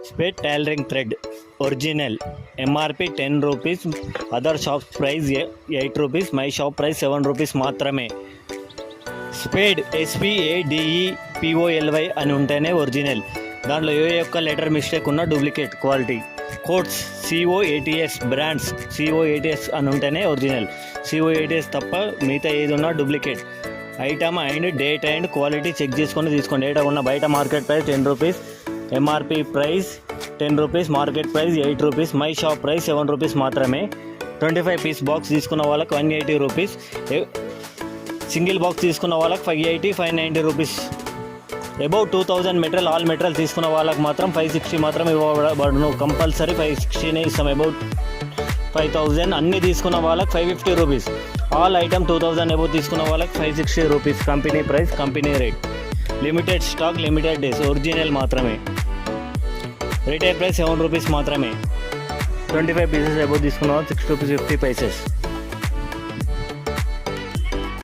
Spade tailoring thread original MRP 10 rupees, other shop price 8 rupees, my shop price 7 rupees మాత్రమే. Spade SPADEPOLY అని ఉంటేనే original, దాంట్లో ఏ ఒక్క లెటర్ మిస్టేక్ ఉన్న duplicate quality. Coats COATS brands COATS అని ఉంటేనే ఒరిజినల్, COATS తప్ప మిగతా ఏది ఉన్నా duplicate. Item and date and quality check చేసుకొని తీసుకోండి. డేటా ఉన్న బయట market price 10 rupees, MRP price 10 rupees, market price 8 rupees, my shop price 7 rupees మాత్రమే. 25 పీస్ బాక్స్ తీసుకున్న వాళ్ళకి 180 రూపీస్, సింగిల్ బాక్స్ తీసుకున్న వాళ్ళకి 580, 590 rupees. Above 2000 material, all material తీసుకున్న వాళ్ళకి మాత్రం 560 మాత్రం ఇవ్వబడును. కంపల్సరీ 560నే ఇస్తాం. అబౌవ్ 5000 అన్నీ తీసుకున్న వాళ్ళకి 550 రూపీస్. ఆల్ ఐటమ్ 2000 అబౌవ్ తీసుకున్న వాళ్ళకి 560 rupees. Company price, company rate. Limited stock, limited days, original మాత్రమే. రిటైల్ ప్రైస్ 7 రూపీస్ మాత్రమే. 25 పీసెస్ అబౌవ్ తీసుకున్న వాళ్ళు 6 రూపీస్ 50 పైసెస్.